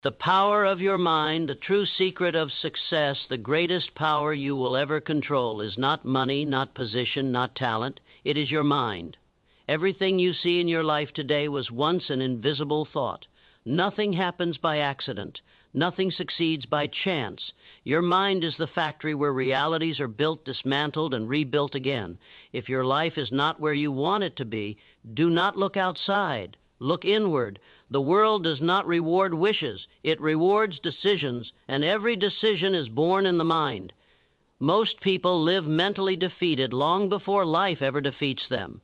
The power of your mind, the true secret of success, the greatest power you will ever control is not money, not position, not talent. It is your mind. Everything you see in your life today was once an invisible thought. Nothing happens by accident. Nothing succeeds by chance. Your mind is the factory where realities are built, dismantled, and rebuilt again. If your life is not where you want it to be, do not look outside. Look inward. The world does not reward wishes. It rewards decisions, and every decision is born in the mind. Most people live mentally defeated long before life ever defeats them.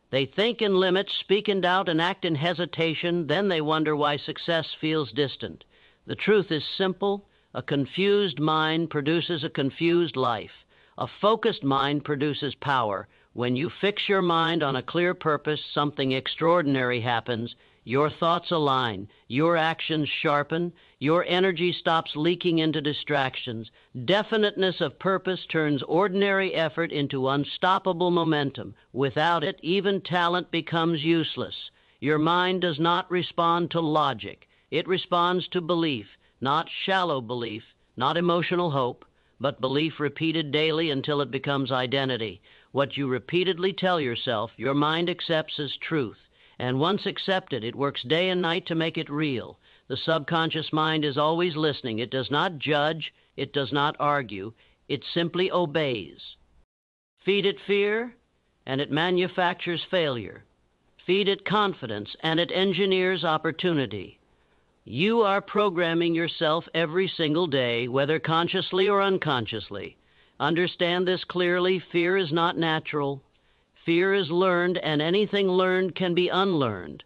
They think in limits, speak in doubt, and act in hesitation. Then they wonder why success feels distant. The truth is simple. A confused mind produces a confused life. A focused mind produces power. When you fix your mind on a clear purpose, something extraordinary happens. Your thoughts align, your actions sharpen, your energy stops leaking into distractions. Definiteness of purpose turns ordinary effort into unstoppable momentum. Without it, even talent becomes useless. Your mind does not respond to logic. It responds to belief, not shallow belief, not emotional hope, but belief repeated daily until it becomes identity. What you repeatedly tell yourself, your mind accepts as truth. And once accepted, it works day and night to make it real. The subconscious mind is always listening. It does not judge. It does not argue. It simply obeys. Feed it fear, and it manufactures failure. Feed it confidence, and it engineers opportunity. You are programming yourself every single day, whether consciously or unconsciously. Understand this clearly. Fear is not natural. Fear is learned, and anything learned can be unlearned.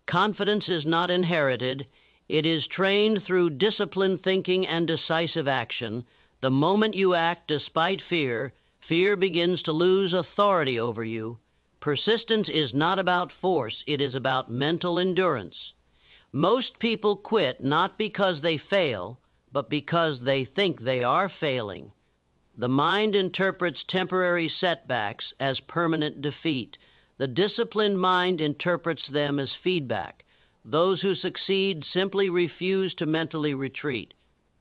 Confidence is not inherited. It is trained through disciplined thinking and decisive action. The moment you act despite fear, fear begins to lose authority over you. Persistence is not about force. It is about mental endurance. Most people quit not because they fail, but because they think they are failing. The mind interprets temporary setbacks as permanent defeat. The disciplined mind interprets them as feedback. Those who succeed simply refuse to mentally retreat.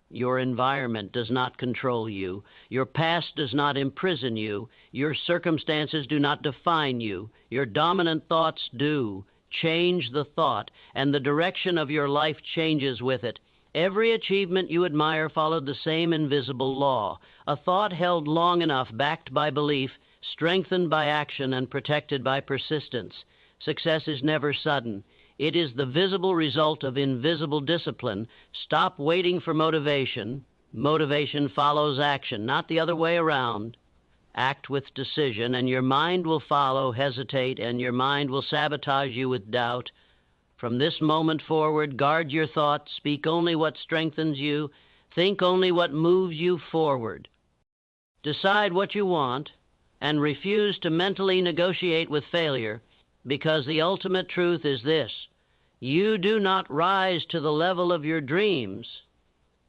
Your environment does not control you. Your past does not imprison you. Your circumstances do not define you. Your dominant thoughts do. Change the thought, and the direction of your life changes with it. Every achievement you admire followed the same invisible law. A thought held long enough, backed by belief, strengthened by action, and protected by persistence. Success is never sudden. It is the visible result of invisible discipline. Stop waiting for motivation. Motivation follows action, not the other way around. Act with decision, and your mind will follow. Hesitate, and your mind will sabotage you with doubt. From this moment forward, guard your thoughts, speak only what strengthens you, think only what moves you forward. Decide what you want, and refuse to mentally negotiate with failure, because the ultimate truth is this: you do not rise to the level of your dreams.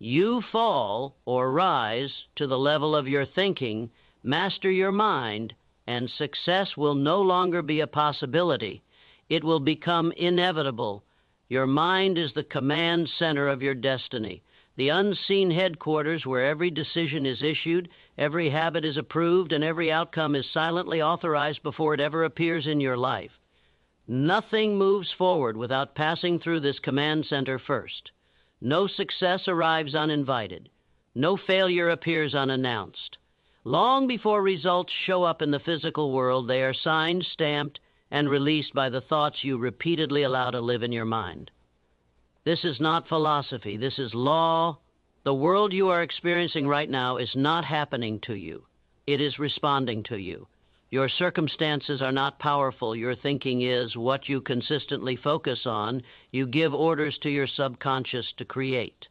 You fall or rise to the level of your thinking, master your mind, and success will no longer be a possibility. It will become inevitable. Your mind is the command center of your destiny, the unseen headquarters where every decision is issued, every habit is approved, and every outcome is silently authorized before it ever appears in your life. Nothing moves forward without passing through this command center first. No success arrives uninvited. No failure appears unannounced. Long before results show up in the physical world, they are signed, stamped, and released by the thoughts you repeatedly allow to live in your mind. This is not philosophy. This is law. The world you are experiencing right now is not happening to you. It is responding to you. Your circumstances are not powerful. Your thinking is. What you consistently focus on, you give orders to your subconscious to create.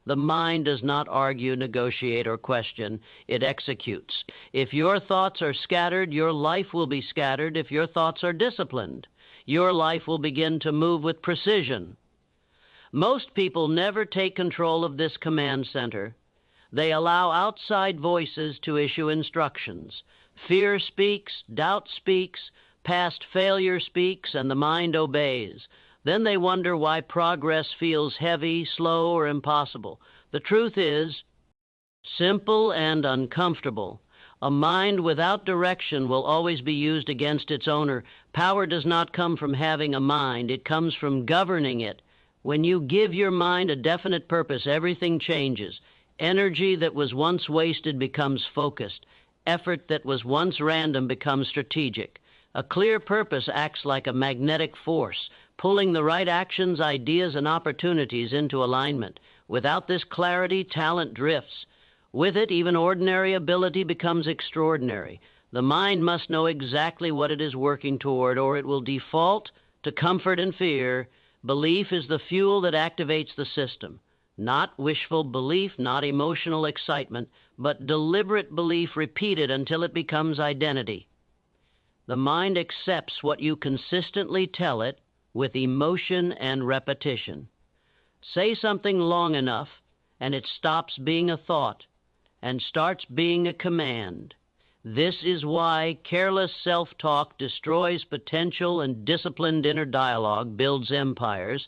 The mind does not argue, negotiate, or question. It executes. If your thoughts are scattered, your life will be scattered. If your thoughts are disciplined, your life will begin to move with precision. Most people never take control of this command center. They allow outside voices to issue instructions. Fear speaks, doubt speaks, past failure speaks, and the mind obeys. Then they wonder why progress feels heavy, slow, or impossible. The truth is simple and uncomfortable. A mind without direction will always be used against its owner. Power does not come from having a mind. It comes from governing it. When you give your mind a definite purpose, everything changes. Energy that was once wasted becomes focused. Effort that was once random becomes strategic. A clear purpose acts like a magnetic force, pulling the right actions, ideas, and opportunities into alignment. Without this clarity, talent drifts. With it, even ordinary ability becomes extraordinary. The mind must know exactly what it is working toward, or it will default to comfort and fear. Belief is the fuel that activates the system. Not wishful belief, not emotional excitement, but deliberate belief repeated until it becomes identity. The mind accepts what you consistently tell it with emotion and repetition. Say something long enough, and it stops being a thought and starts being a command. This is why careless self-talk destroys potential and disciplined inner dialogue builds empires.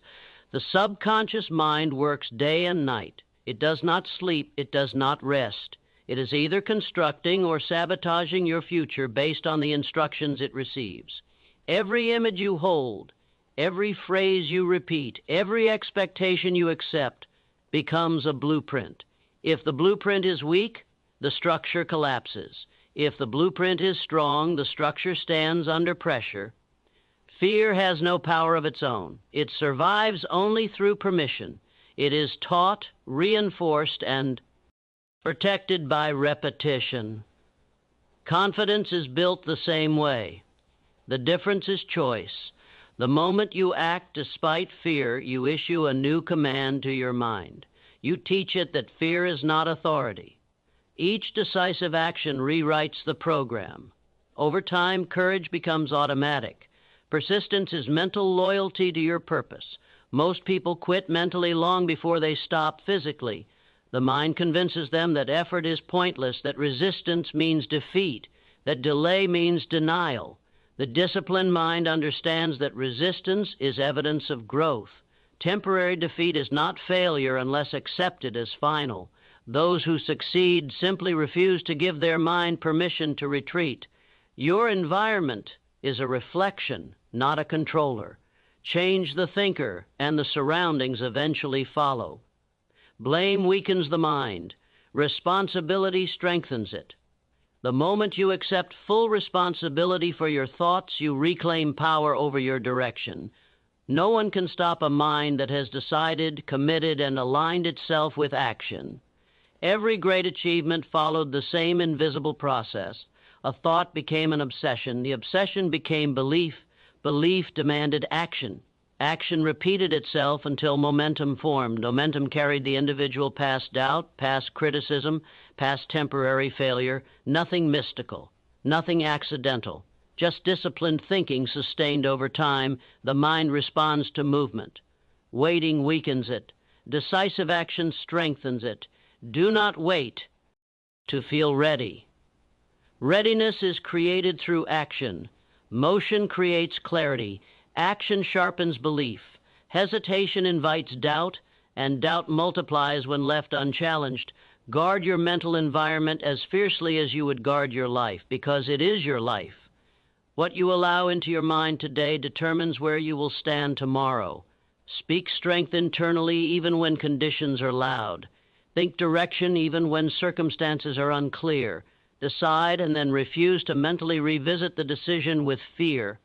The subconscious mind works day and night. It does not sleep. It does not rest. It is either constructing or sabotaging your future based on the instructions it receives. Every image you hold, every phrase you repeat, every expectation you accept becomes a blueprint. If the blueprint is weak, the structure collapses. If the blueprint is strong, the structure stands under pressure. Fear has no power of its own. It survives only through permission. It is taught, reinforced, and protected by repetition. Confidence is built the same way. The difference is choice. The moment you act despite fear, you issue a new command to your mind. You teach it that fear is not authority. Each decisive action rewrites the program. Over time, courage becomes automatic. Persistence is mental loyalty to your purpose. Most people quit mentally long before they stop physically. The mind convinces them that effort is pointless, that resistance means defeat, that delay means denial. The disciplined mind understands that resistance is evidence of growth. Temporary defeat is not failure unless accepted as final. Those who succeed simply refuse to give their mind permission to retreat. Your environment is a reflection, not a controller. Change the thinker, and the surroundings eventually follow. Blame weakens the mind. Responsibility strengthens it. The moment you accept full responsibility for your thoughts, you reclaim power over your direction. No one can stop a mind that has decided, committed, and aligned itself with action. Every great achievement followed the same invisible process. A thought became an obsession. The obsession became belief. Belief demanded action. Action repeated itself until momentum formed. Momentum carried the individual past doubt, past criticism, past temporary failure. Nothing mystical, nothing accidental. Just disciplined thinking sustained over time. The mind responds to movement. Waiting weakens it. Decisive action strengthens it. Do not wait to feel ready. Readiness is created through action. Motion creates clarity. Action sharpens belief. Hesitation invites doubt, and doubt multiplies when left unchallenged. Guard your mental environment as fiercely as you would guard your life, because it is your life. What you allow into your mind today determines where you will stand tomorrow. Speak strength internally even when conditions are loud. Think direction even when circumstances are unclear. Decide and then refuse to mentally revisit the decision with fear.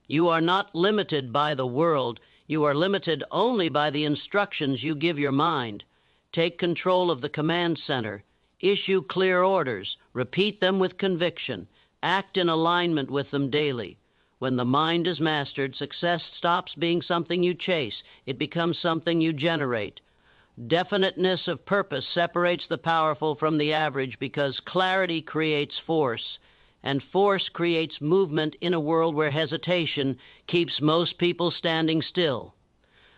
You are not limited by the world. You are limited only by the instructions you give your mind. Take control of the command center. Issue clear orders. Repeat them with conviction. Act in alignment with them daily. When the mind is mastered, success stops being something you chase. It becomes something you generate. Definiteness of purpose separates the powerful from the average because clarity creates force, and force creates movement in a world where hesitation keeps most people standing still.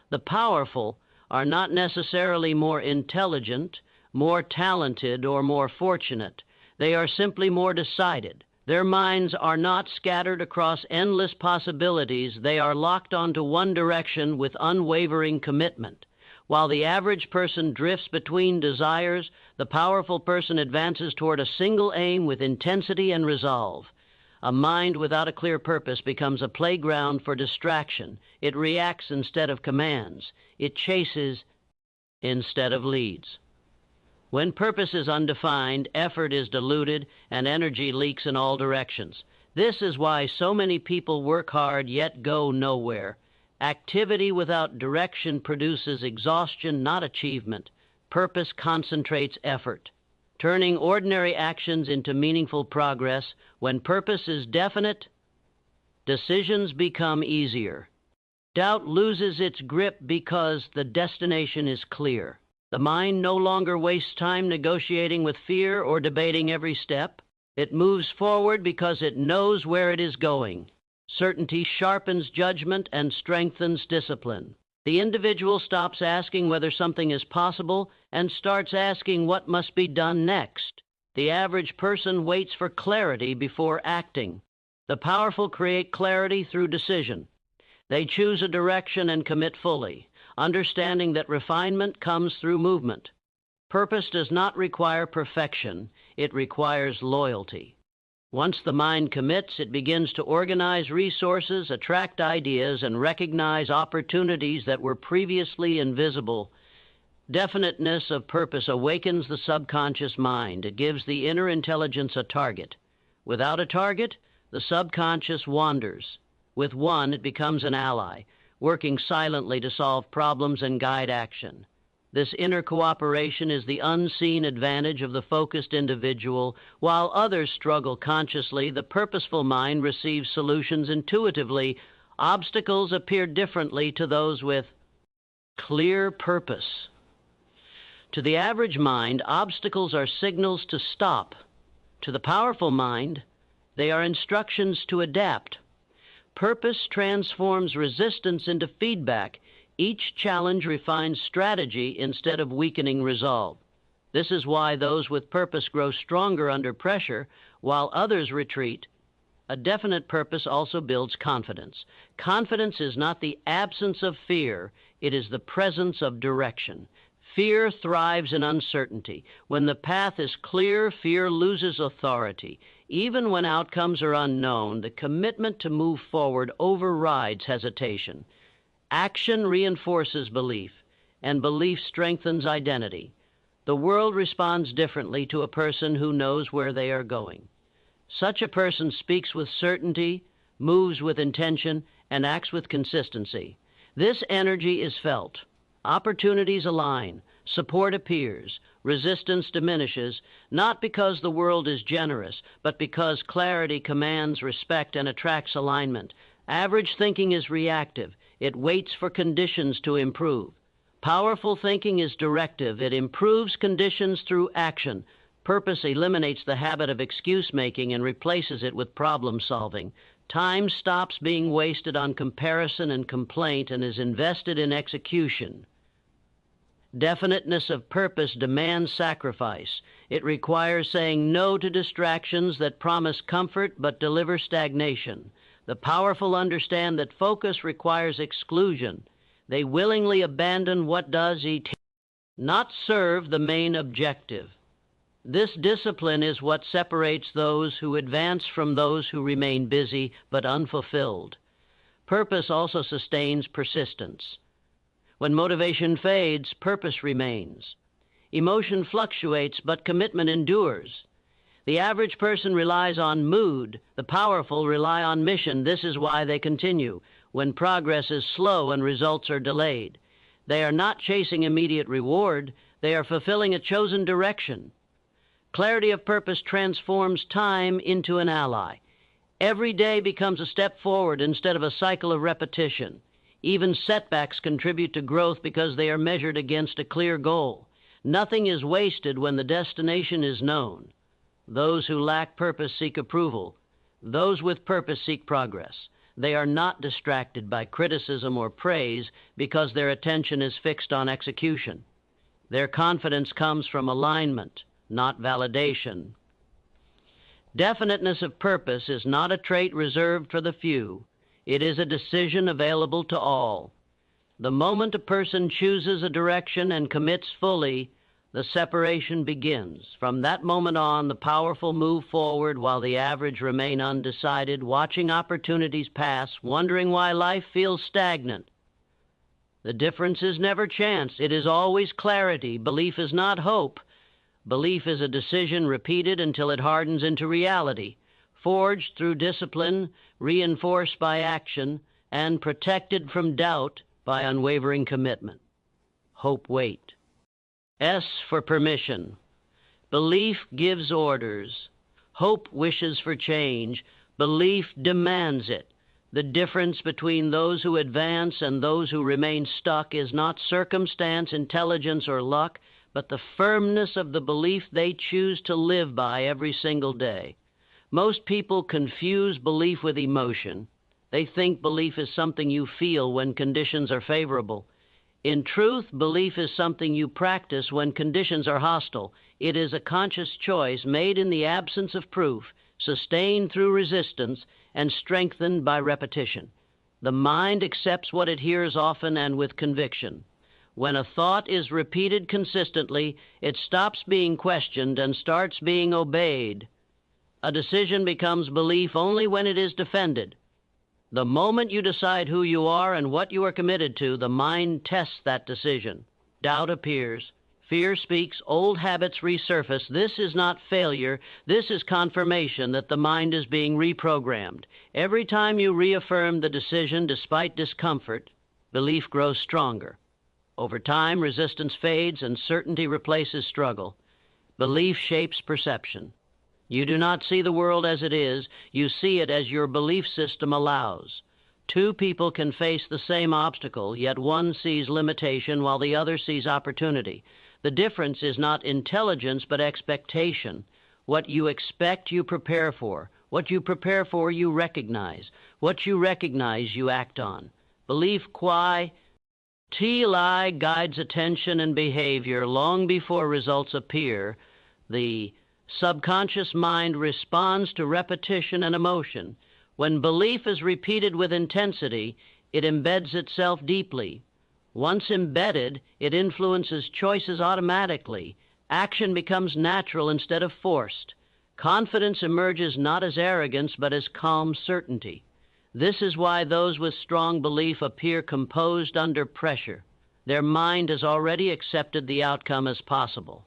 The powerful are not necessarily more intelligent, more talented, or more fortunate. They are simply more decided. Their minds are not scattered across endless possibilities. They are locked onto one direction with unwavering commitment. While the average person drifts between desires, the powerful person advances toward a single aim with intensity and resolve. A mind without a clear purpose becomes a playground for distraction. It reacts instead of commands. It chases instead of leads. When purpose is undefined, effort is diluted, and energy leaks in all directions. This is why so many people work hard yet go nowhere. Activity without direction produces exhaustion, not achievement. Purpose concentrates effort, turning ordinary actions into meaningful progress. When purpose is definite, decisions become easier. Doubt loses its grip because the destination is clear. The mind no longer wastes time negotiating with fear or debating every step. It moves forward because it knows where it is going. Certainty sharpens judgment and strengthens discipline. The individual stops asking whether something is possible and starts asking what must be done next. The average person waits for clarity before acting. The powerful create clarity through decision. They choose a direction and commit fully, understanding that refinement comes through movement. Purpose does not require perfection, it requires loyalty. Once the mind commits, it begins to organize resources, attract ideas, and recognize opportunities that were previously invisible. Definiteness of purpose awakens the subconscious mind. It gives the inner intelligence a target. Without a target, the subconscious wanders. With one, it becomes an ally, working silently to solve problems and guide action. This inner cooperation is the unseen advantage of the focused individual. While others struggle consciously, the purposeful mind receives solutions intuitively. Obstacles appear differently to those with clear purpose. To the average mind, obstacles are signals to stop. To the powerful mind, they are instructions to adapt. Purpose transforms resistance into feedback. Each challenge refines strategy instead of weakening resolve. This is why those with purpose grow stronger under pressure, while others retreat. A definite purpose also builds confidence. Confidence is not the absence of fear, it is the presence of direction. Fear thrives in uncertainty. When the path is clear, fear loses authority. Even when outcomes are unknown, the commitment to move forward overrides hesitation. Action reinforces belief, and belief strengthens identity. The world responds differently to a person who knows where they are going. Such a person speaks with certainty, moves with intention, and acts with consistency. This energy is felt. Opportunities align, support appears, resistance diminishes, not because the world is generous, but because clarity commands respect and attracts alignment. Average thinking is reactive. It waits for conditions to improve. Powerful thinking is directive. It improves conditions through action. Purpose eliminates the habit of excuse-making and replaces it with problem-solving. Time stops being wasted on comparison and complaint and is invested in execution. Definiteness of purpose demands sacrifice. It requires saying no to distractions that promise comfort but deliver stagnation. The powerful understand that focus requires exclusion. They willingly abandon what does not serve the main objective. This discipline is what separates those who advance from those who remain busy but unfulfilled. Purpose also sustains persistence. When motivation fades, purpose remains. Emotion fluctuates, but commitment endures. The average person relies on mood. The powerful rely on mission. This is why they continue when progress is slow and results are delayed. They are not chasing immediate reward. They are fulfilling a chosen direction. Clarity of purpose transforms time into an ally. Every day becomes a step forward instead of a cycle of repetition. Even setbacks contribute to growth because they are measured against a clear goal. Nothing is wasted when the destination is known. Those who lack purpose seek approval. Those with purpose seek progress. They are not distracted by criticism or praise because their attention is fixed on execution. Their confidence comes from alignment, not validation. Definiteness of purpose is not a trait reserved for the few. It is a decision available to all. The moment a person chooses a direction and commits fully, the separation begins. From that moment on, the powerful move forward while the average remain undecided, watching opportunities pass, wondering why life feels stagnant. The difference is never chance. It is always clarity. Belief is not hope. Belief is a decision repeated until it hardens into reality, forged through discipline, reinforced by action, and protected from doubt by unwavering commitment. Hope wait. S for permission. Belief gives orders. Hope wishes for change. Belief demands it. The difference between those who advance and those who remain stuck is not circumstance, intelligence, or luck, but the firmness of the belief they choose to live by every single day. Most people confuse belief with emotion. They think belief is something you feel when conditions are favorable. In truth, belief is something you practice when conditions are hostile. It is a conscious choice made in the absence of proof, sustained through resistance, and strengthened by repetition. The mind accepts what it hears often and with conviction. When a thought is repeated consistently, it stops being questioned and starts being obeyed. A decision becomes belief only when it is defended. The moment you decide who you are and what you are committed to, the mind tests that decision. Doubt appears. Fear speaks. Old habits resurface. This is not failure. This is confirmation that the mind is being reprogrammed. Every time you reaffirm the decision despite discomfort, belief grows stronger. Over time, resistance fades and certainty replaces struggle. Belief shapes perception. You do not see the world as it is. You see it as your belief system allows. Two people can face the same obstacle, yet one sees limitation while the other sees opportunity. The difference is not intelligence, but expectation. What you expect, you prepare for. What you prepare for, you recognize. What you recognize, you act on. Belief quae Ti guides attention and behavior long before results appear. The subconscious mind responds to repetition and emotion. When belief is repeated with intensity, it embeds itself deeply. Once embedded, it influences choices automatically. Action becomes natural instead of forced. Confidence emerges not as arrogance, but as calm certainty. This is why those with strong belief appear composed under pressure. Their mind has already accepted the outcome as possible.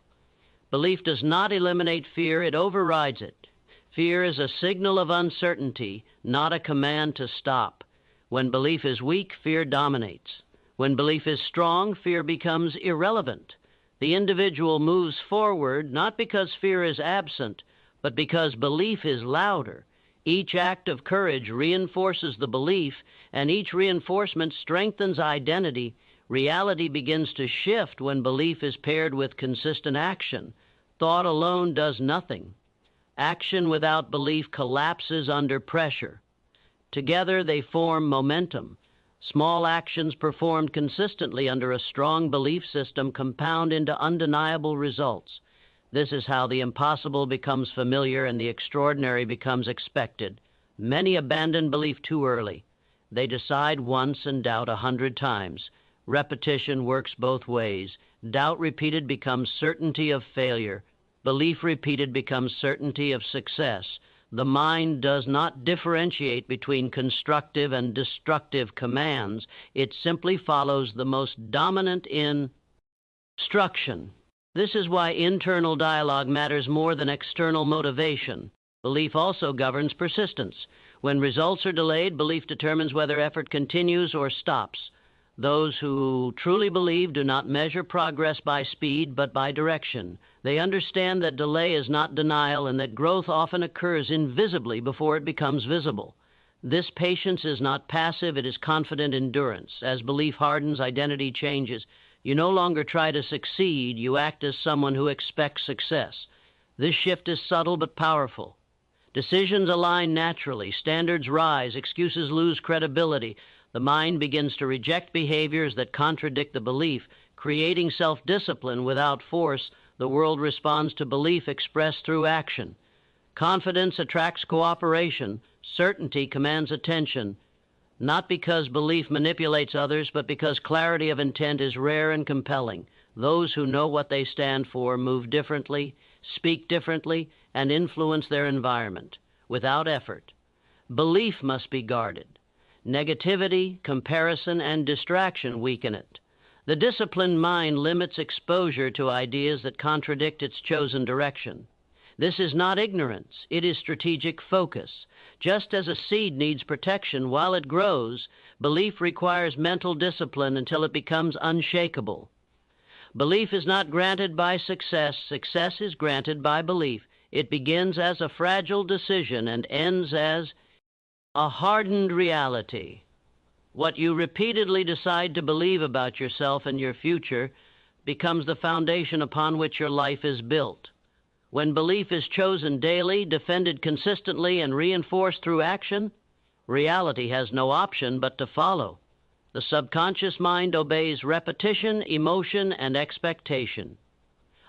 Belief does not eliminate fear, it overrides it. Fear is a signal of uncertainty, not a command to stop. When belief is weak, fear dominates. When belief is strong, fear becomes irrelevant. The individual moves forward not because fear is absent, but because belief is louder. Each act of courage reinforces the belief, and each reinforcement strengthens identity. Reality begins to shift when belief is paired with consistent action. Thought alone does nothing. Action without belief collapses under pressure. Together they form momentum. Small actions performed consistently under a strong belief system compound into undeniable results. This is how the impossible becomes familiar and the extraordinary becomes expected. Many abandon belief too early. They decide once and doubt 100 times. Repetition works both ways. Doubt repeated becomes certainty of failure. Belief repeated becomes certainty of success. The mind does not differentiate between constructive and destructive commands. It simply follows the most dominant instruction. This is why internal dialogue matters more than external motivation. Belief also governs persistence. When results are delayed, belief determines whether effort continues or stops. Those who truly believe do not measure progress by speed, but by direction. They understand that delay is not denial and that growth often occurs invisibly before it becomes visible. This patience is not passive, it is confident endurance. As belief hardens, identity changes. You no longer try to succeed, you act as someone who expects success. This shift is subtle but powerful. Decisions align naturally, standards rise, excuses lose credibility. The mind begins to reject behaviors that contradict the belief, creating self-discipline without force. The world responds to belief expressed through action. Confidence attracts cooperation. Certainty commands attention, not because belief manipulates others, but because clarity of intent is rare and compelling. Those who know what they stand for move differently, speak differently, and influence their environment without effort. Belief must be guarded. Negativity, comparison, and distraction weaken it. The disciplined mind limits exposure to ideas that contradict its chosen direction. This is not ignorance, it is strategic focus. Just as a seed needs protection while it grows, belief requires mental discipline until it becomes unshakable. Belief is not granted by success. Success is granted by belief. It begins as a fragile decision and ends as a hardened reality. What you repeatedly decide to believe about yourself and your future becomes the foundation upon which your life is built. When belief is chosen daily, defended consistently, and reinforced through action, reality has no option but to follow. The subconscious mind obeys repetition, emotion, and expectation.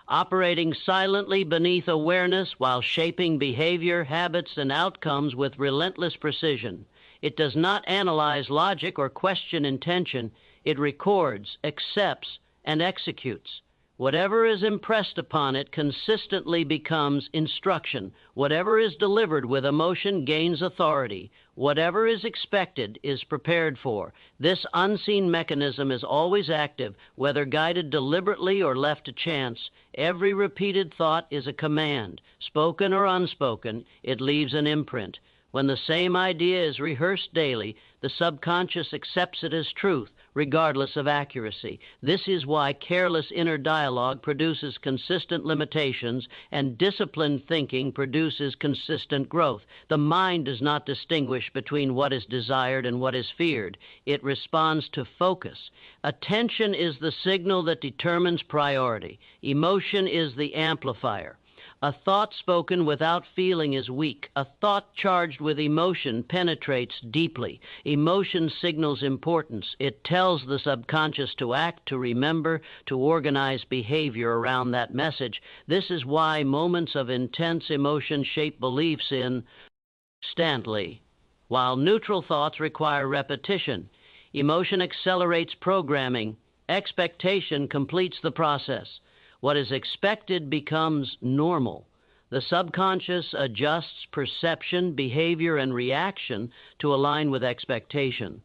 Operating silently beneath awareness while shaping behavior, habits, and outcomes with relentless precision. It does not analyze logic or question intention. It records, accepts, and executes. Whatever is impressed upon it consistently becomes instruction. Whatever is delivered with emotion gains authority. Whatever is expected is prepared for. This unseen mechanism is always active, whether guided deliberately or left to chance. Every repeated thought is a command. Spoken or unspoken, it leaves an imprint. When the same idea is rehearsed daily, the subconscious accepts it as truth, regardless of accuracy. This is why careless inner dialogue produces consistent limitations, and disciplined thinking produces consistent growth. The mind does not distinguish between what is desired and what is feared. It responds to focus. Attention is the signal that determines priority. Emotion is the amplifier. A thought spoken without feeling is weak. A thought charged with emotion penetrates deeply. Emotion signals importance. It tells the subconscious to act, to remember, to organize behavior around that message. This is why moments of intense emotion shape beliefs instantly, while neutral thoughts require repetition. Emotion accelerates programming. Expectation completes the process. What is expected becomes normal. The subconscious adjusts perception, behavior, and reaction to align with expectation.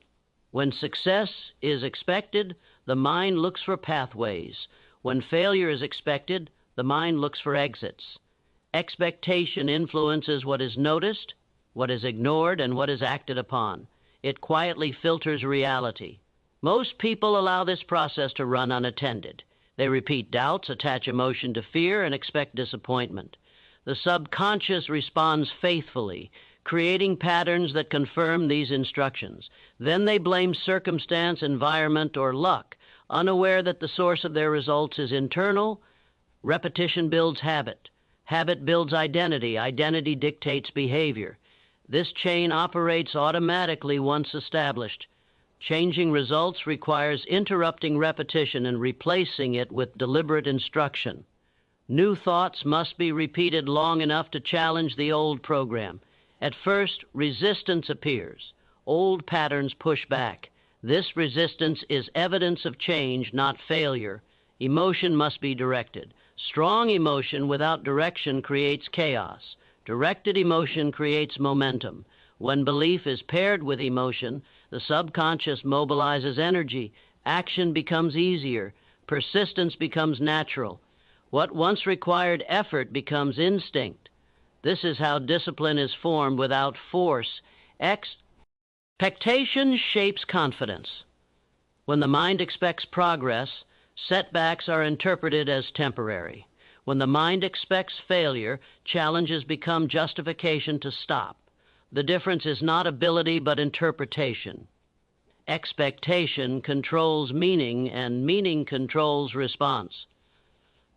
When success is expected, the mind looks for pathways. When failure is expected, the mind looks for exits. Expectation influences what is noticed, what is ignored, and what is acted upon. It quietly filters reality. Most people allow this process to run unattended. They repeat doubts, attach emotion to fear, and expect disappointment. The subconscious responds faithfully, creating patterns that confirm these instructions. Then they blame circumstance, environment, or luck, unaware that the source of their results is internal. Repetition builds habit. Habit builds identity. Identity dictates behavior. This chain operates automatically once established. Changing results requires interrupting repetition and replacing it with deliberate instruction. New thoughts must be repeated long enough to challenge the old program. At first, resistance appears. Old patterns push back. This resistance is evidence of change, not failure. Emotion must be directed. Strong emotion without direction creates chaos. Directed emotion creates momentum. When belief is paired with emotion, the subconscious mobilizes energy. Action becomes easier. Persistence becomes natural. What once required effort becomes instinct. This is how discipline is formed without force. Expectation shapes confidence. When the mind expects progress, setbacks are interpreted as temporary. When the mind expects failure, challenges become justification to stop. The difference is not ability, but interpretation. Expectation controls meaning, and meaning controls response.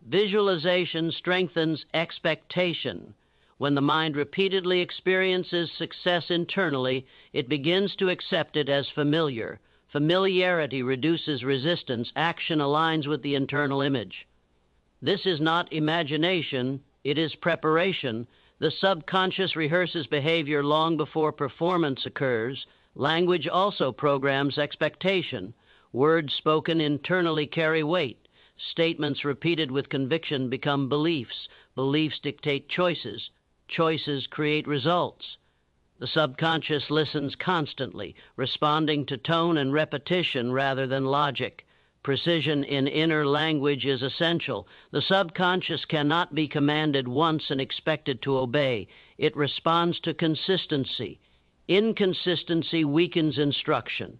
Visualization strengthens expectation. When the mind repeatedly experiences success internally, it begins to accept it as familiar. Familiarity reduces resistance. Action aligns with the internal image. This is not imagination, it is preparation. The subconscious rehearses behavior long before performance occurs. Language also programs expectation. Words spoken internally carry weight. Statements repeated with conviction become beliefs. Beliefs dictate choices. Choices create results. The subconscious listens constantly, responding to tone and repetition rather than logic. Precision in inner language is essential. The subconscious cannot be commanded once and expected to obey. It responds to consistency. Inconsistency weakens instruction.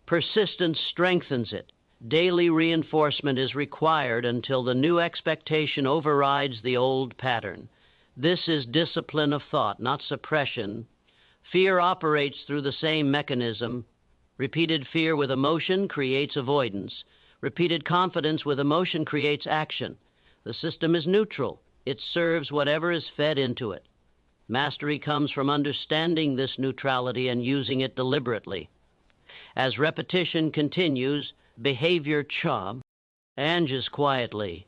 Persistence strengthens it. Daily reinforcement is required until the new expectation overrides the old pattern. This is discipline of thought, not suppression. Fear operates through the same mechanism. Repeated fear with emotion creates avoidance. Repeated confidence with emotion creates action. The system is neutral. It serves whatever is fed into it. Mastery comes from understanding this neutrality and using it deliberately. As repetition continues, behavior changes quietly.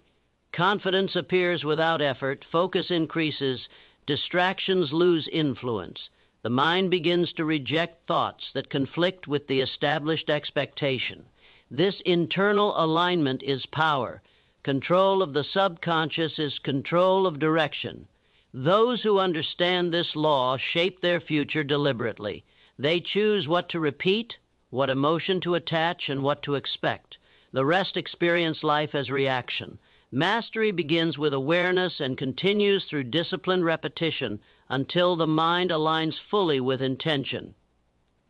Confidence appears without effort, focus increases, distractions lose influence. The mind begins to reject thoughts that conflict with the established expectation. This internal alignment is power. Control of the subconscious is control of direction. Those who understand this law shape their future deliberately. They choose what to repeat, what emotion to attach, and what to expect. The rest experience life as reaction. Mastery begins with awareness and continues through disciplined repetition until the mind aligns fully with intention.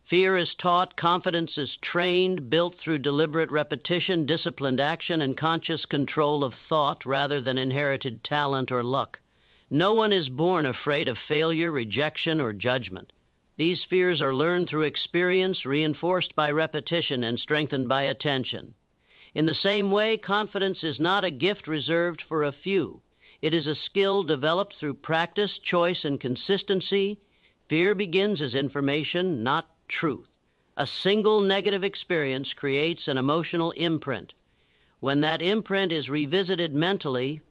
Fear is taught, confidence is trained, built through deliberate repetition, disciplined action, and conscious control of thought rather than inherited talent or luck. No one is born afraid of failure, rejection, or judgment. These fears are learned through experience, reinforced by repetition, and strengthened by attention. In the same way, confidence is not a gift reserved for a few. It is a skill developed through practice, choice, and consistency. Fear begins as information, not truth. A single negative experience creates an emotional imprint. When that imprint is revisited mentally,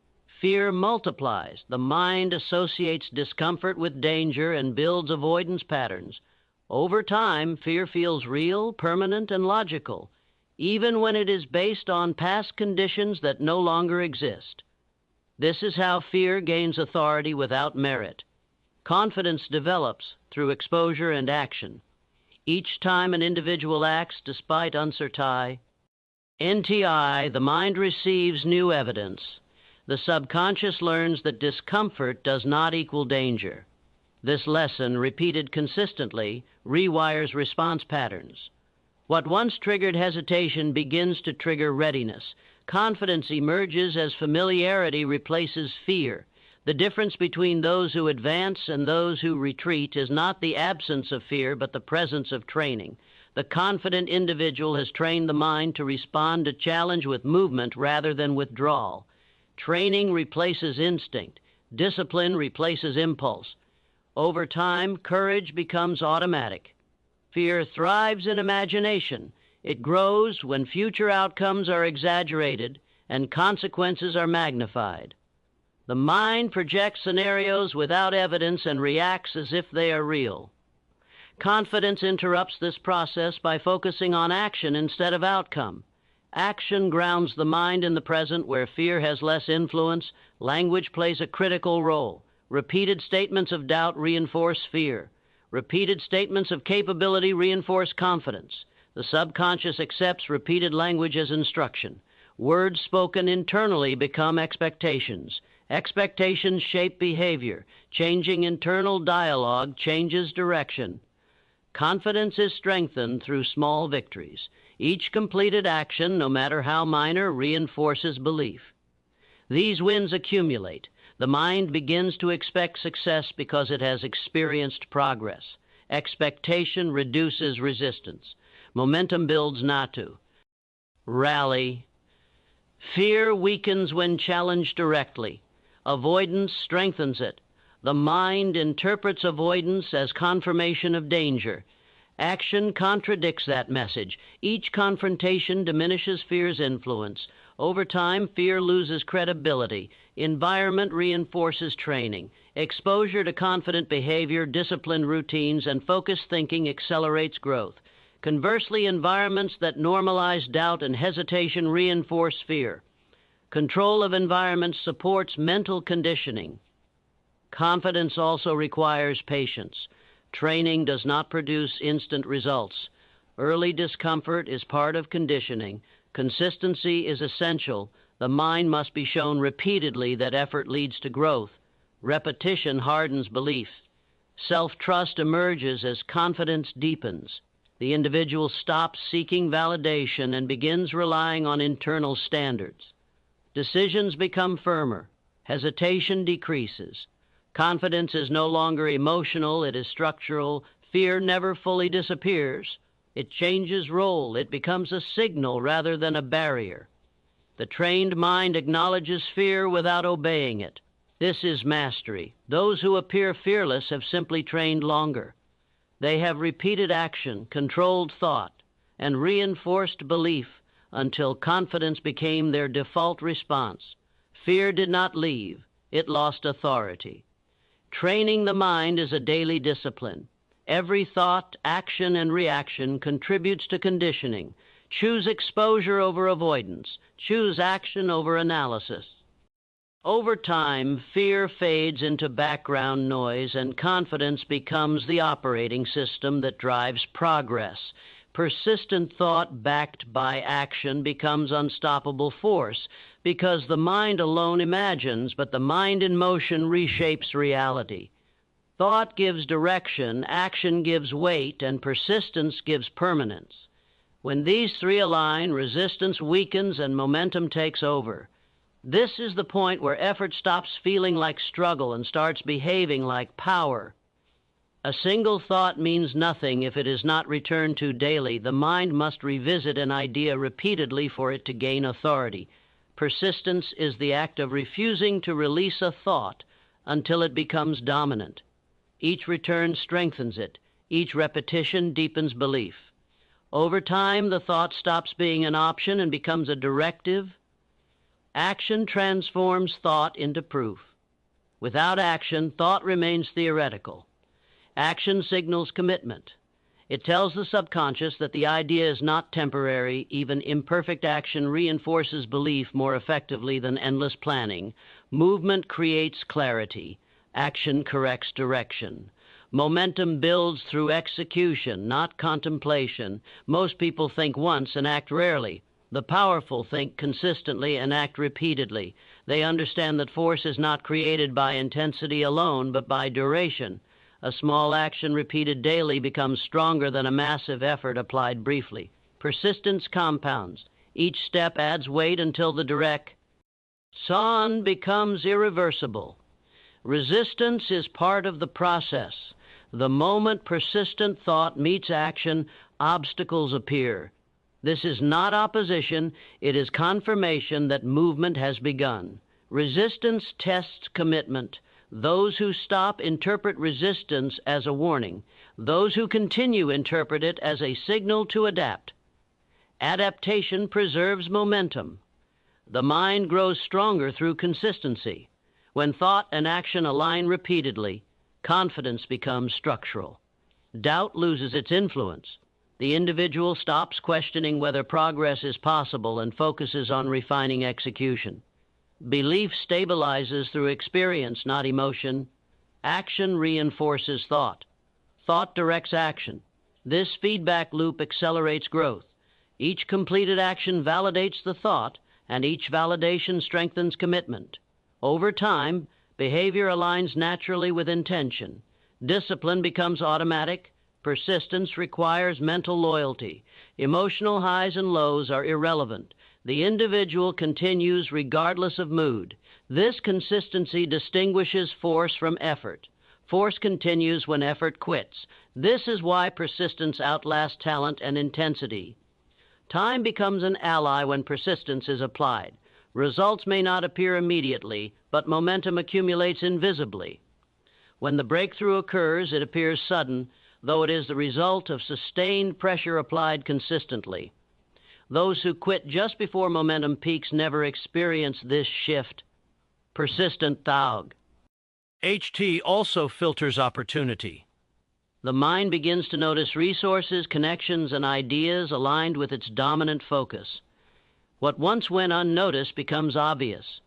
fear multiplies. The mind associates discomfort with danger and builds avoidance patterns. Over time, fear feels real, permanent, and logical, even when it is based on past conditions that no longer exist. This is how fear gains authority without merit. Confidence develops through exposure and action. Each time an individual acts despite uncertainty, the mind receives new evidence. The subconscious learns that discomfort does not equal danger. This lesson, repeated consistently, rewires response patterns. What once triggered hesitation begins to trigger readiness. Confidence emerges as familiarity replaces fear. The difference between those who advance and those who retreat is not the absence of fear, but the presence of training. The confident individual has trained the mind to respond to challenge with movement rather than withdrawal. Training replaces instinct. Discipline replaces impulse. Over time, courage becomes automatic. Fear thrives in imagination. It grows when future outcomes are exaggerated and consequences are magnified. The mind projects scenarios without evidence and reacts as if they are real. Confidence interrupts this process by focusing on action instead of outcome. Action grounds the mind in the present where fear has less influence. Language plays a critical role. Repeated statements of doubt reinforce fear. Repeated statements of capability reinforce confidence. The subconscious accepts repeated language as instruction. Words spoken internally become expectations. Expectations shape behavior. Changing internal dialogue changes direction. Confidence is strengthened through small victories. Each completed action, no matter how minor, reinforces belief. These wins accumulate. The mind begins to expect success because it has experienced progress. Expectation reduces resistance. Momentum builds natu. Rally. Fear weakens when challenged directly. Avoidance strengthens it. The mind interprets avoidance as confirmation of danger. Action contradicts that message. Each confrontation diminishes fear's influence. Over time, fear loses credibility. Environment reinforces training. Exposure to confident behavior, disciplined routines, and focused thinking accelerates growth. Conversely, environments that normalize doubt and hesitation reinforce fear. Control of environments supports mental conditioning. Confidence also requires patience. Training does not produce instant results. Early discomfort is part of conditioning. Consistency is essential. The mind must be shown repeatedly that effort leads to growth. Repetition hardens belief. Self-trust emerges as confidence deepens. The individual stops seeking validation and begins relying on internal standards. Decisions become firmer. Hesitation decreases. Confidence is no longer emotional, it is structural. Fear never fully disappears. It changes role. It becomes a signal rather than a barrier. The trained mind acknowledges fear without obeying it. This is mastery. Those who appear fearless have simply trained longer. They have repeated action, controlled thought, and reinforced belief until confidence became their default response. Fear did not leave. It lost authority. Training the mind is a daily discipline. Every thought, action, and reaction contributes to conditioning. Choose exposure over avoidance. Choose action over analysis. Over time, fear fades into background noise and confidence becomes the operating system that drives progress. Persistent thought backed by action becomes unstoppable force because the mind alone imagines, but the mind in motion reshapes reality. Thought gives direction, action gives weight, and persistence gives permanence. When these three align, resistance weakens and momentum takes over. This is the point where effort stops feeling like struggle and starts behaving like power. A single thought means nothing if it is not returned to daily. The mind must revisit an idea repeatedly for it to gain authority. Persistence is the act of refusing to release a thought until it becomes dominant. Each return strengthens it. Each repetition deepens belief. Over time, the thought stops being an option and becomes a directive. Action transforms thought into proof. Without action, thought remains theoretical. Action signals commitment. It tells the subconscious that the idea is not temporary. Even imperfect action reinforces belief more effectively than endless planning. Movement creates clarity. Action corrects direction. Momentum builds through execution, not contemplation. Most people think once and act rarely. The powerful think consistently and act repeatedly. They understand that force is not created by intensity alone, but by duration. A small action repeated daily becomes stronger than a massive effort applied briefly. Persistence compounds. Each step adds weight until the direction becomes irreversible. Resistance is part of the process. The moment persistent thought meets action, obstacles appear. This is not opposition, it is confirmation that movement has begun. Resistance tests commitment. Those who stop interpret resistance as a warning. Those who continue interpret it as a signal to adapt. Adaptation preserves momentum. The mind grows stronger through consistency. When thought and action align repeatedly, confidence becomes structural. Doubt loses its influence. The individual stops questioning whether progress is possible and focuses on refining execution. Belief stabilizes through experience, not emotion. Action reinforces thought. Thought directs action. This feedback loop accelerates growth. Each completed action validates the thought, and each validation strengthens commitment. Over time, behavior aligns naturally with intention. Discipline becomes automatic. Persistence requires mental loyalty. Emotional highs and lows are irrelevant. The individual continues regardless of mood. This consistency distinguishes force from effort. Force continues when effort quits. This is why persistence outlasts talent and intensity. Time becomes an ally when persistence is applied. Results may not appear immediately, but momentum accumulates invisibly. When the breakthrough occurs, it appears sudden. though it is the result of sustained pressure applied consistently. Those who quit just before momentum peaks never experience this shift. Persistent Thaug. HT also filters opportunity. The mind begins to notice resources, connections, and ideas aligned with its dominant focus. What once went unnoticed becomes obvious.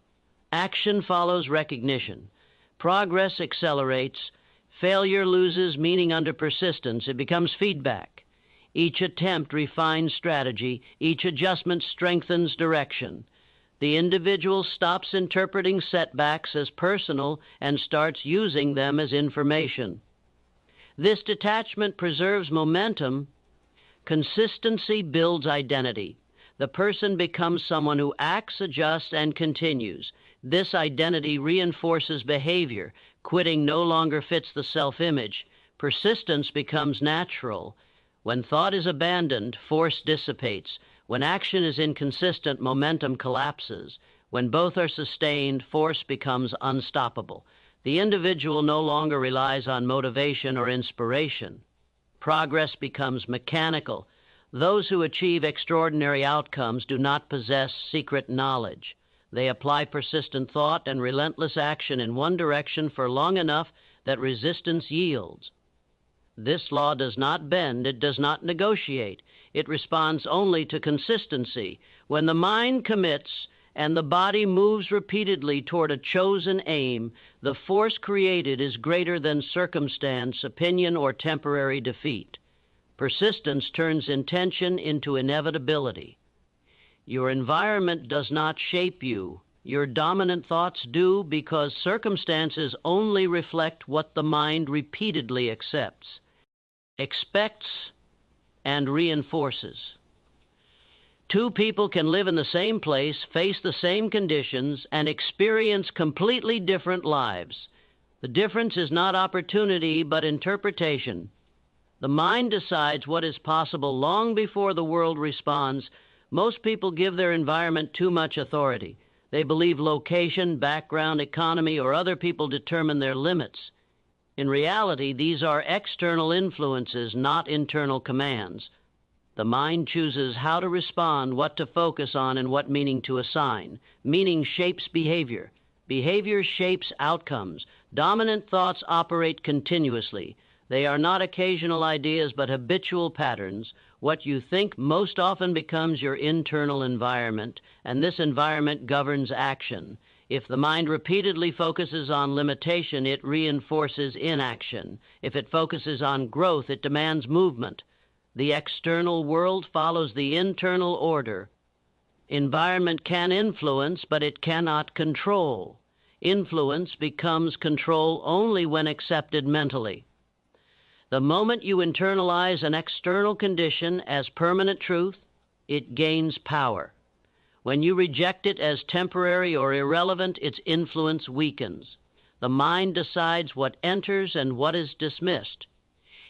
Action follows recognition. Progress accelerates. Failure loses meaning under persistence. It becomes feedback. Each attempt refines strategy. Each adjustment strengthens direction. The individual stops interpreting setbacks as personal and starts using them as information. This detachment preserves momentum. Consistency builds identity. The person becomes someone who acts, adjusts, and continues. This identity reinforces behavior. Quitting no longer fits the self-image. Persistence becomes natural. When thought is abandoned, force dissipates. When action is inconsistent, momentum collapses. When both are sustained, force becomes unstoppable. The individual no longer relies on motivation or inspiration. Progress becomes mechanical. Those who achieve extraordinary outcomes do not possess secret knowledge. They apply persistent thought and relentless action in one direction for long enough that resistance yields. This law does not bend, it does not negotiate. It responds only to consistency. When the mind commits and the body moves repeatedly toward a chosen aim, the force created is greater than circumstance, opinion, or temporary defeat. Persistence turns intention into inevitability. Your environment does not shape you. Your dominant thoughts do, because circumstances only reflect what the mind repeatedly accepts, expects, and reinforces. Two people can live in the same place, face the same conditions, and experience completely different lives. The difference is not opportunity, but interpretation. The mind decides what is possible long before the world responds. Most people give their environment too much authority. They believe location, background, economy, or other people determine their limits. In reality, these are external influences, not internal commands. The mind chooses how to respond, what to focus on, and what meaning to assign. Meaning shapes behavior. Behavior shapes outcomes. Dominant thoughts operate continuously. They are not occasional ideas, but habitual patterns. What you think most often becomes your internal environment, and this environment governs action. If the mind repeatedly focuses on limitation, it reinforces inaction. If it focuses on growth, it demands movement. The external world follows the internal order. Environment can influence, but it cannot control. Influence becomes control only when accepted mentally. The moment you internalize an external condition as permanent truth, it gains power. When you reject it as temporary or irrelevant, its influence weakens. The mind decides what enters and what is dismissed.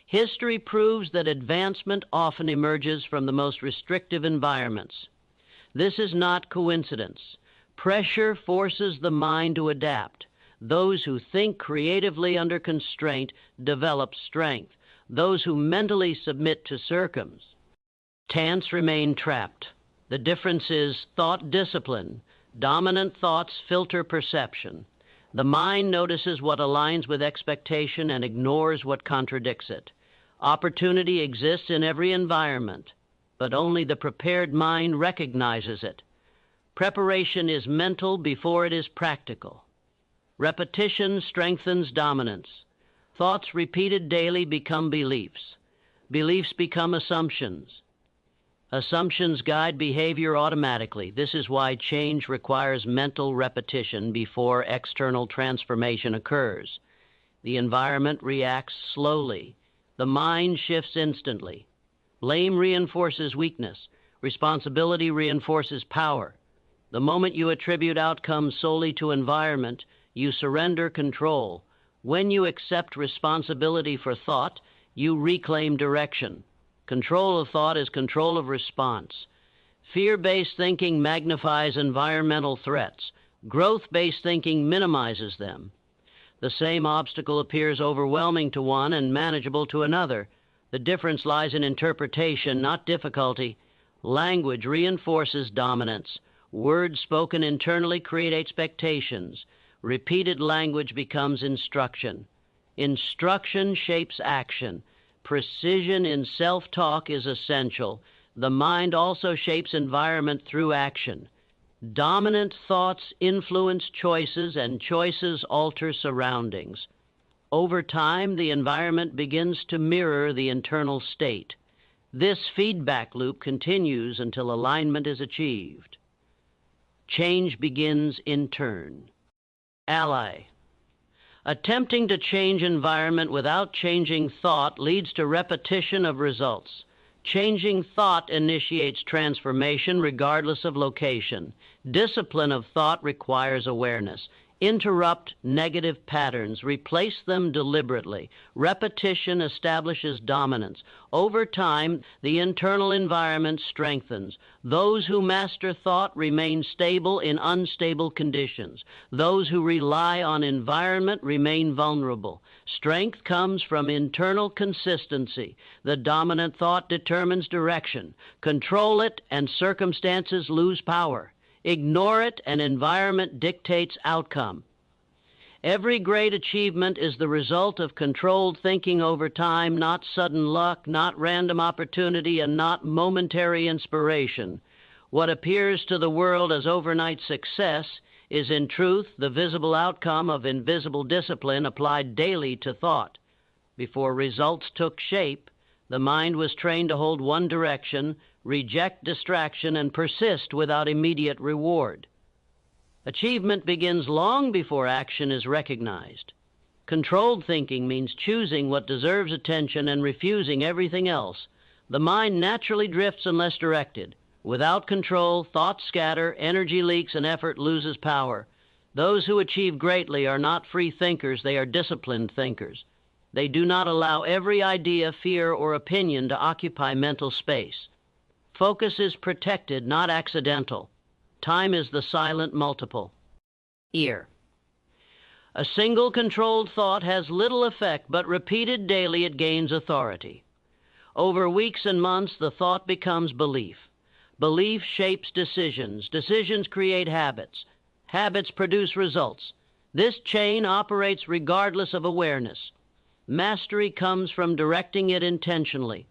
History proves that advancement often emerges from the most restrictive environments. This is not coincidence. Pressure forces the mind to adapt. Those who think creatively under constraint develop strength. Those who mentally submit to circumstance remain trapped. The difference is thought discipline. Dominant thoughts filter perception. The mind notices what aligns with expectation and ignores what contradicts it. Opportunity exists in every environment, but only the prepared mind recognizes it. Preparation is mental before it is practical. Repetition strengthens dominance. Thoughts repeated daily become beliefs. Beliefs become assumptions. Assumptions guide behavior automatically. This is why change requires mental repetition before external transformation occurs. The environment reacts slowly. The mind shifts instantly. Blame reinforces weakness. Responsibility reinforces power. The moment you attribute outcomes solely to environment, you surrender control. When you accept responsibility for thought, you reclaim direction. Control of thought is control of response. Fear-based thinking magnifies environmental threats. Growth-based thinking minimizes them. The same obstacle appears overwhelming to one and manageable to another. The difference lies in interpretation, not difficulty. Language reinforces dominance. Words spoken internally create expectations. Repeated language becomes instruction. Instruction shapes action. Precision in self-talk is essential. The mind also shapes environment through action. Dominant thoughts influence choices, and choices alter surroundings. Over time, the environment begins to mirror the internal state. This feedback loop continues until alignment is achieved. Change begins in turn. Ally. Attempting to change environment without changing thought leads to repetition of results. Changing thought initiates transformation regardless of location. Discipline of thought requires awareness. Interrupt negative patterns. Replace them deliberately. Repetition establishes dominance. Over time, the internal environment strengthens. Those who master thought remain stable in unstable conditions. Those who rely on environment remain vulnerable. Strength comes from internal consistency. The dominant thought determines direction. Control it, and circumstances lose power. Ignore it, and environment dictates outcome. Every great achievement is the result of controlled thinking over time, not sudden luck, not random opportunity, and not momentary inspiration. What appears to the world as overnight success is in truth the visible outcome of invisible discipline applied daily to thought. Before results took shape, the mind was trained to hold one direction, reject distraction, and persist without immediate reward. Achievement begins long before action is recognized. Controlled thinking means choosing what deserves attention and refusing everything else. The mind naturally drifts unless directed. Without control, thoughts scatter, energy leaks, and effort loses power. Those who achieve greatly are not free thinkers, they are disciplined thinkers. They do not allow every idea, fear, or opinion to occupy mental space. Focus is protected, not accidental. Time is the silent multiple. Ear. A single controlled thought has little effect, but repeated daily it gains authority. Over weeks and months, the thought becomes belief. Belief shapes decisions. Decisions create habits. Habits produce results. This chain operates regardless of awareness. Mastery comes from directing it intentionally.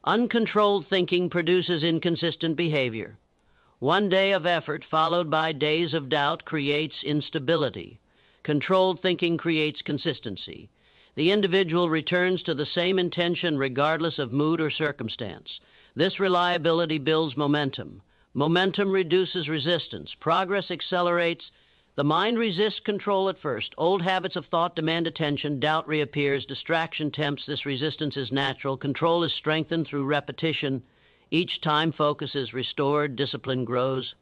Uncontrolled thinking produces inconsistent behavior. One day of effort followed by days of doubt creates instability. Controlled thinking creates consistency. The individual returns to the same intention regardless of mood or circumstance. This reliability builds momentum. Momentum reduces resistance. Progress accelerates. The mind resists control at first. Old habits of thought demand attention. Doubt reappears. Distraction tempts. This resistance is natural. Control is strengthened through repetition. Each time focus is restored, discipline grows.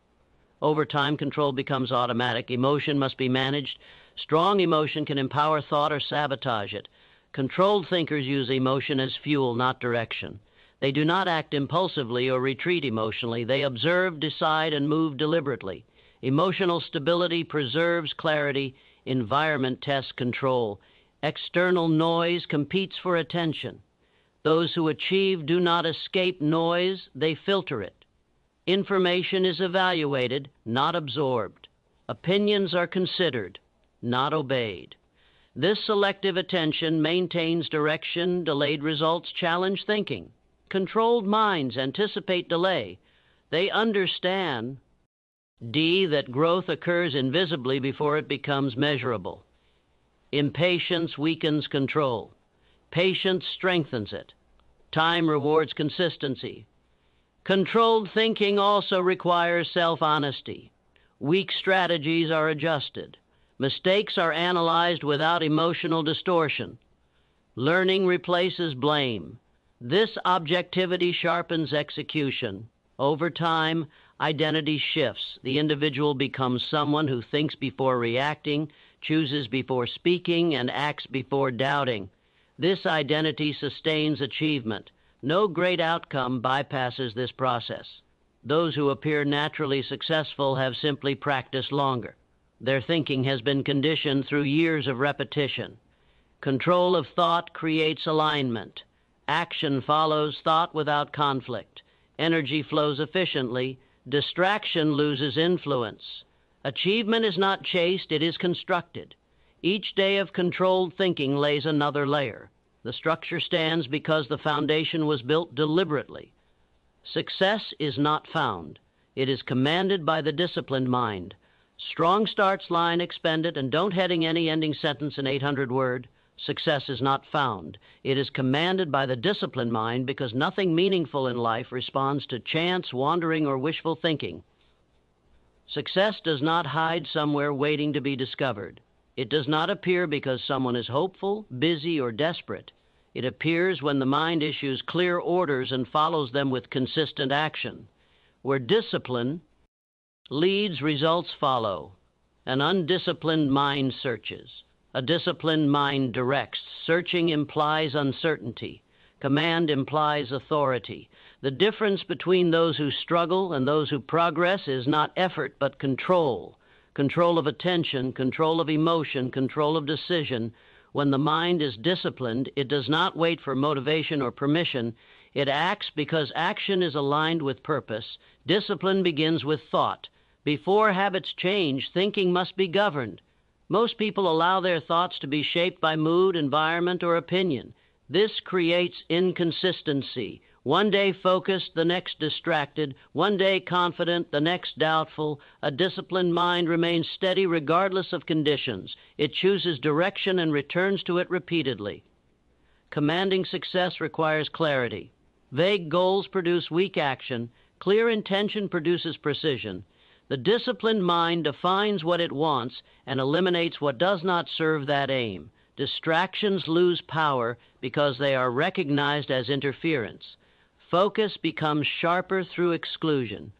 Over time, control becomes automatic. Emotion must be managed. Strong emotion can empower thought or sabotage it. Controlled thinkers use emotion as fuel, not direction. They do not act impulsively or retreat emotionally. They observe, decide, and move deliberately. Emotional stability preserves clarity. Environment tests control. External noise competes for attention. Those who achieve do not escape noise, they filter it. Information is evaluated, not absorbed. Opinions are considered, not obeyed. This selective attention maintains direction. Delayed results challenge thinking. Controlled minds anticipate delay. They understand, D, that growth occurs invisibly before it becomes measurable. Impatience weakens control. Patience strengthens it. Time rewards consistency. Controlled thinking also requires self-honesty. Weak strategies are adjusted. Mistakes are analyzed without emotional distortion. Learning replaces blame. This objectivity sharpens execution. Over time, identity shifts. The individual becomes someone who thinks before reacting, chooses before speaking, and acts before doubting. This identity sustains achievement. No great outcome bypasses this process. Those who appear naturally successful have simply practiced longer. Their thinking has been conditioned through years of repetition. Control of thought creates alignment. Action follows thought without conflict. Energy flows efficiently. Distraction loses influence. Achievement is not chased, it is constructed. Each day of controlled thinking lays another layer. The structure stands because the foundation was built deliberately. Success is not found. It is commanded by the disciplined mind. Strong starts line expended, and don't heading any ending sentence in 800 word. Success is not found. It is commanded by the disciplined mind because nothing meaningful in life responds to chance, wandering, or wishful thinking. Success does not hide somewhere waiting to be discovered. It does not appear because someone is hopeful, busy, or desperate. It appears when the mind issues clear orders and follows them with consistent action. Where discipline leads, results follow. An undisciplined mind searches. A disciplined mind directs. Searching implies uncertainty. Command implies authority. The difference between those who struggle and those who progress is not effort but control. Control of attention, control of emotion, control of decision. When the mind is disciplined, it does not wait for motivation or permission. It acts because action is aligned with purpose. Discipline begins with thought. Before habits change, thinking must be governed. Most people allow their thoughts to be shaped by mood, environment, or opinion. This creates inconsistency. One day focused, the next distracted. One day confident, the next doubtful. A disciplined mind remains steady regardless of conditions. It chooses direction and returns to it repeatedly. Commanding success requires clarity. Vague goals produce weak action. Clear intention produces precision. The disciplined mind defines what it wants and eliminates what does not serve that aim. Distractions lose power because they are recognized as interference. Focus becomes sharper through exclusion.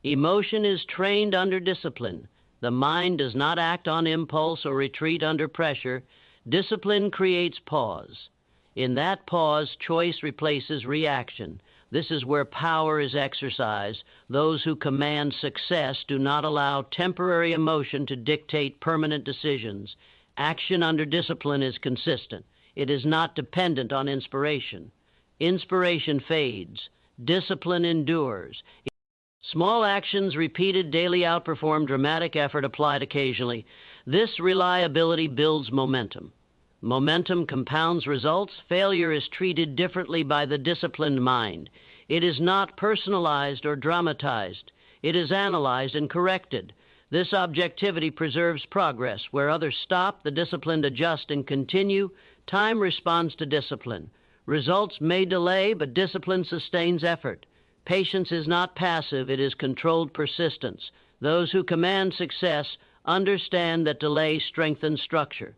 Emotion is trained under discipline. The mind does not act on impulse or retreat under pressure. Discipline creates pause. In that pause, choice replaces reaction. This is where power is exercised. Those who command success do not allow temporary emotion to dictate permanent decisions. Action under discipline is consistent. It is not dependent on inspiration. Inspiration fades. Discipline endures. Small actions repeated daily outperform dramatic effort applied occasionally. This reliability builds momentum. Momentum compounds results. Failure is treated differently by the disciplined mind. It is not personalized or dramatized. It is analyzed and corrected. This objectivity preserves progress. Where others stop, the disciplined adjust and continue. Time responds to discipline. Results may delay, but discipline sustains effort. Patience is not passive, it is controlled persistence. Those who command success understand that delay strengthens structure.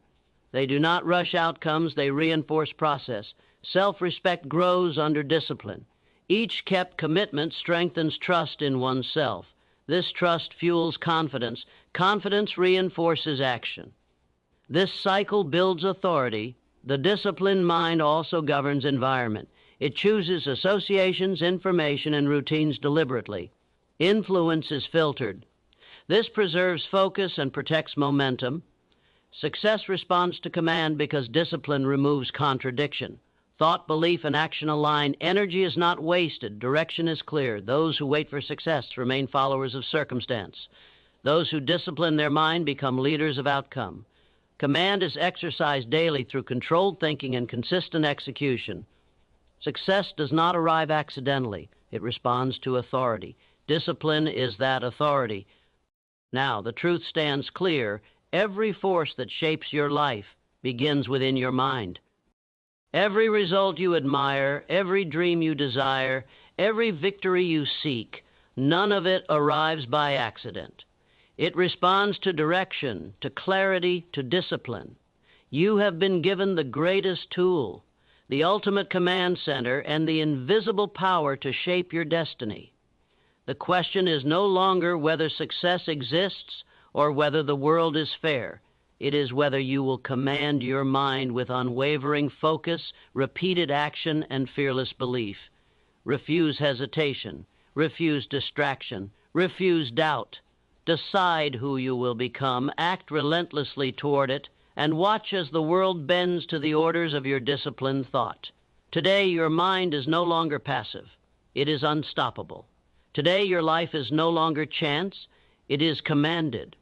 They do not rush outcomes, they reinforce process. Self-respect grows under discipline. Each kept commitment strengthens trust in oneself. This trust fuels confidence. Confidence reinforces action. This cycle builds authority. The disciplined mind also governs environment. It chooses associations, information, and routines deliberately. Influence is filtered. This preserves focus and protects momentum. Success responds to command because discipline removes contradiction. Thought, belief, and action align. Energy is not wasted. Direction is clear. Those who wait for success remain followers of circumstance. Those who discipline their mind become leaders of outcome. Command is exercised daily through controlled thinking and consistent execution. Success does not arrive accidentally. It responds to authority. Discipline is that authority. Now, the truth stands clear. Every force that shapes your life begins within your mind. Every result you admire, every dream you desire, every victory you seek, none of it arrives by accident. It responds to direction, to clarity, to discipline. You have been given the greatest tool, the ultimate command center, and the invisible power to shape your destiny. The question is no longer whether success exists or whether the world is fair. It is whether you will command your mind with unwavering focus, repeated action, and fearless belief. Refuse hesitation. Refuse distraction. Refuse doubt. Decide who you will become. Act relentlessly toward it, and watch as the world bends to the orders of your disciplined thought. Today, your mind is no longer passive. It is unstoppable. Today, your life is no longer chance. It is commanded.